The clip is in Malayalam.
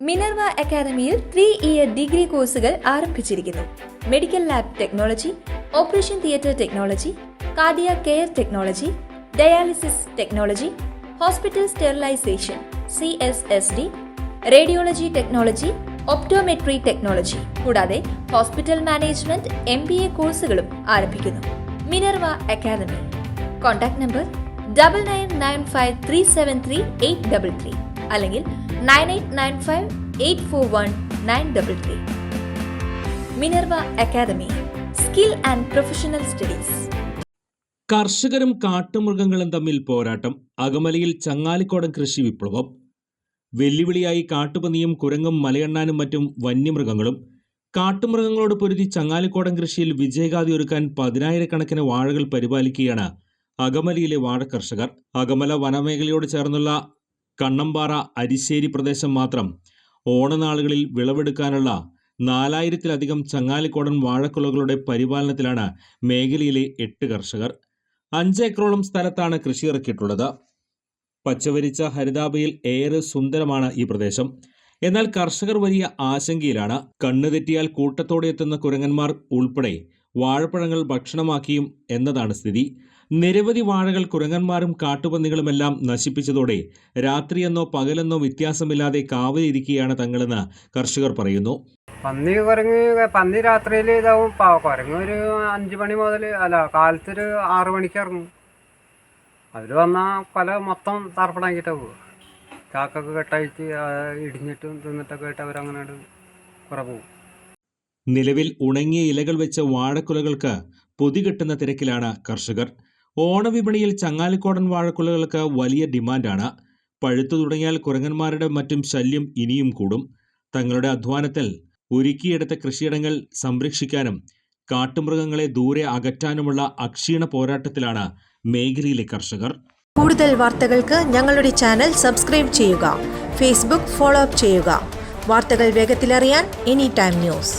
മിനർവ അക്കാദമിയിൽ 3-ഇയർ ഡിഗ്രി കോഴ്സുകൾ ആരംഭിച്ചിരിക്കുന്നു. Medical lab technology, operation theatre technology, cardiac care technology, dialysis technology, hospital sterilisation (CSSD), radiology technology, optometry technology കൂടാതെ ഹോസ്പിറ്റൽ മാനേജ്മെന്റ് MBA കോഴ്സുകളും ആരംഭിക്കുന്നു. Minerva academy. കോൺടാക്ട് നമ്പർ 9995373833 അല്ലെങ്കിൽ 9895841933. Minerva Academy, skill and professional studies. കർഷകരും കാട്ടുമൃഗങ്ങളും തമ്മിൽ പോരാട്ടം. അകമലയിൽ ചങ്ങാലിക്കോടൻ കൃഷി വിപ്ലവം. വെല്ലുവിളിയായി കാട്ടുപന്നിയും കുരങ്ങും മലയണ്ണാനും മറ്റും വന്യമൃഗങ്ങളും. കാട്ടുമൃഗങ്ങളോട് പൊരുതി ചങ്ങാലിക്കോടൻ കൃഷിയിൽ വിജയഗാഥ ഒരുക്കാൻ 10,000-കണക്കിന് വാഴകൾ പരിപാലിക്കുകയാണ് അകമലയിലെ വാഴ കർഷകർ. അകമല വനമേഖലയോട് ചേർന്നുള്ള കണ്ണമ്പാറ, അരിശ്ശേരി പ്രദേശം മാത്രം ഓണനാളുകളിൽ വിളവെടുക്കാനുള്ള 4,000-ലധികം ചങ്ങാലിക്കോടൻ വാഴക്കുലകളുടെ പരിപാലനത്തിലാണ് മേഖലയിലെ 8 കർഷകർ. 5 ഏക്കറോളം സ്ഥലത്താണ് കൃഷി ഇറക്കിയിട്ടുള്ളത്. പച്ചവരിച്ച ഹരിതാഭയിൽ ഏറെ സുന്ദരമാണ് ഈ പ്രദേശം. എന്നാൽ കർഷകർ വലിയ ആശങ്കയിലാണ്. കണ്ണുതെറ്റിയാൽ കൂട്ടത്തോടെ എത്തുന്ന കുരങ്ങന്മാർ ഉൾപ്പെടെ വാഴപ്പഴങ്ങൾ ഭക്ഷണമാക്കിയും എന്നതാണ് സ്ഥിതി. നിരവധി വാഴകൾ കുരങ്ങന്മാരും കാട്ടുപന്നികളുമെല്ലാം നശിപ്പിച്ചതോടെ രാത്രിയെന്നോ പകലെന്നോ വ്യത്യാസമില്ലാതെ കാവലിരിക്കുകയാണ് തങ്ങളെന്ന് കർഷകർ പറയുന്നു. പന്നി രാത്രിയിൽ ഇതാവും. കുരങ്ങ് ഒരു 5 മണി മുതൽ കാലത്തൊരു 6 മണിക്ക് ഇറങ്ങും. അതിൽ വന്നാൽ മൊത്തം തർപ്പണാക്കിയിട്ടാ പോവുക. ചാക്കൊക്കെ കെട്ടഴിച്ച് ഇടിഞ്ഞിട്ടും തിന്നിട്ടൊക്കെ ആയിട്ട് അവരങ്ങനെ കുറെ പോകും. നിലവിൽ ഉണങ്ങിയ ഇലകൾ വെച്ച വാഴക്കുലകൾക്ക് പൊതി കെട്ടുന്ന തിരക്കിലാണ് കർഷകർ. ഓണവിപണിയിൽ ചങ്ങാലിക്കോടൻ വാഴക്കുലകൾക്ക് വലിയ ഡിമാൻഡാണ്. പഴുത്തു തുടങ്ങിയാൽ കുരങ്ങന്മാരുടെ മറ്റും ശല്യം ഇനിയും കൂടും. തങ്ങളുടെ അധ്വാനത്തിൽ ഒരുക്കിയെടുത്ത കൃഷിയിടങ്ങൾ സംരക്ഷിക്കാനും കാട്ടുമൃഗങ്ങളെ ദൂരെ അകറ്റാനുമുള്ള അക്ഷീണ പോരാട്ടത്തിലാണ് മേഖലയിലെ കർഷകർ. കൂടുതൽ വാർത്തകൾക്ക് ഞങ്ങളുടെ ചാനൽ സബ്സ്ക്രൈബ് ചെയ്യുക. ഫേസ്ബുക്ക് ഫോളോ അപ്പ് ചെയ്യുക. വാർത്തകൾ വേഗത്തിലറിയാൻ Anytime News.